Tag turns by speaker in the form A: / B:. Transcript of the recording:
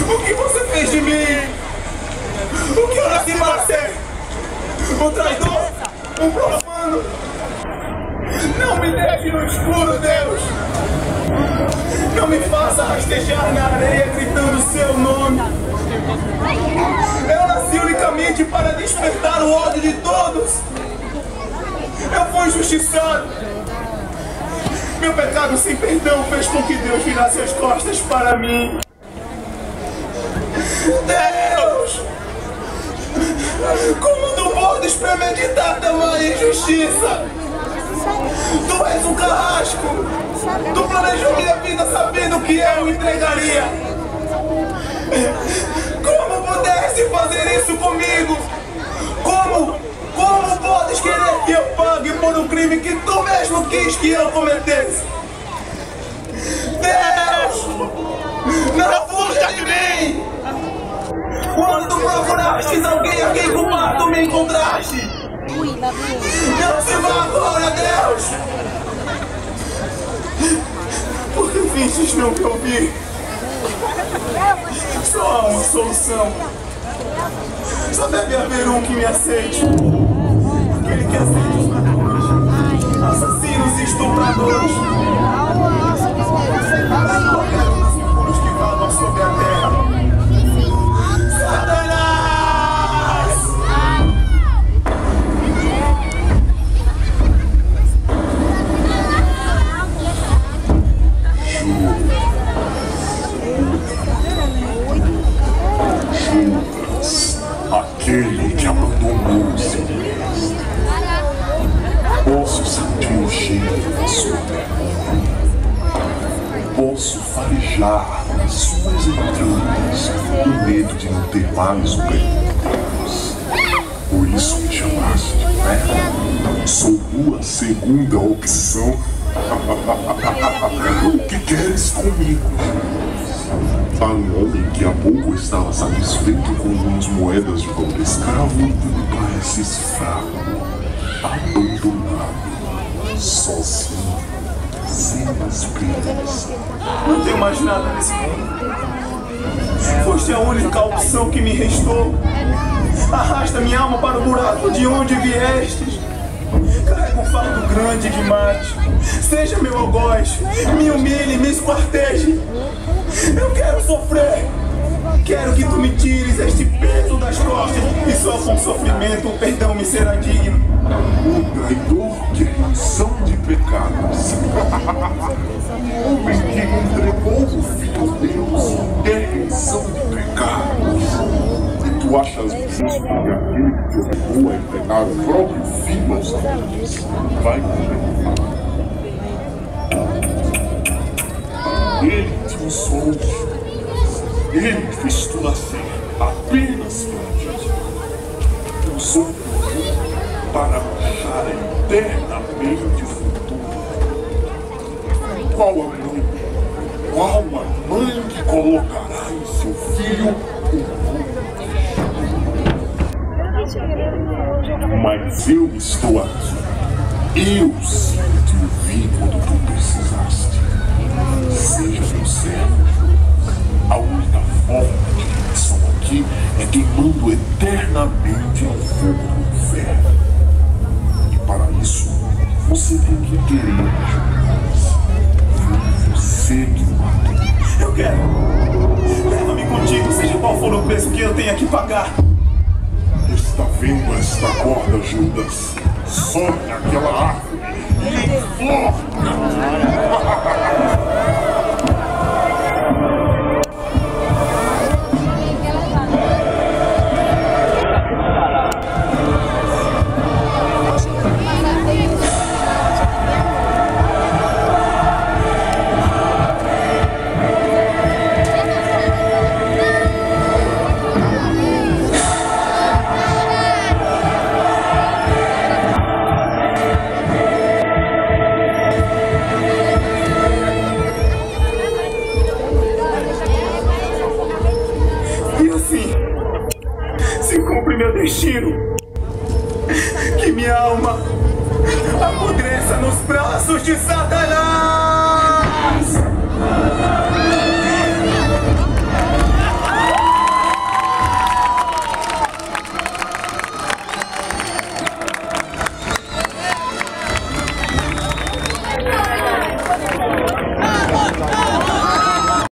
A: O que você fez de mim? O que eu nasci para ser? Um traidor? Um profano? Não me deixe no escuro, Deus! Não me faça rastejar na areia gritando seu nome! Eu nasci unicamente para despertar o ódio de todos! Eu fui injustiçado! Meu pecado sem perdão fez com que Deus virasse as costas para mim! Deus! Como não podes premeditar tamanha injustiça? Tu és um carrasco! Tu planejou minha vida sabendo que eu entregaria! Como pudeste fazer isso comigo? Como podes querer que eu pague por um crime que tu mesmo quis que eu cometesse? Deus! Não fuja de mim! Quando procuraste alguém a quem culpar, tu me encontraste! Não se vá agora, Deus! Por que finges não me ouvir? Só há uma solução. Só deve haver um que me aceite. Aquele que aceite os ladrões, assassinos e estupradores. Qualquer um dos impuros que vagam sobre a terra. Satanás!
B: Aquele que abandonou o seu mestre. Posso sentir o cheiro da sua terra. Posso farejar nas suas entranhas o medo de não ter mais o ganho de Deus. Por isso me chamaste, né? Sou tua segunda opção. O que queres comigo? Para um homem que há pouco estava satisfeito com umas moedas de cobre escravo, me pareces fraco, abandonado, sozinho, sem esperança.
A: Não tenho mais nada nesse mundo. Foste a única opção que me restou. Arrasta minha alma para o buraco de onde viestes. Carrega um fardo grande demais. Seja meu algoz, me humilhe, me esquarteje. Eu quero sofrer. Quero que tu me tires este peso das costas e só com sofrimento o perdão me será digno.
B: O traidor de remissão de pecados. O homem que entregou o Filho de Deus é remissão de pecados. E tu achas justo que aquele que te obrigou a entregar o próprio filho aos amigos vai condenar? Ele te usou, ele fez tu nascer apenas para ti. Usou para achar eternamente o futuro. Qual a mãe que colocará em seu filho o mundo? Mas eu estou aqui. Eu sempre te ouvi quando tu precisaste. Seja meu servo. A única forma de remissão aqui é queimando eternamente no fogo do inferno. E para isso, você tem que querer ajuda. Foi você que matou.
A: Eu quero. Leva-me contigo, seja qual for o preço que eu tenha que pagar.
B: Está vendo esta corda, Judas? Sobe aquela árvore e enforca!
A: Destino, que minha alma apodreça nos braços de Satanás.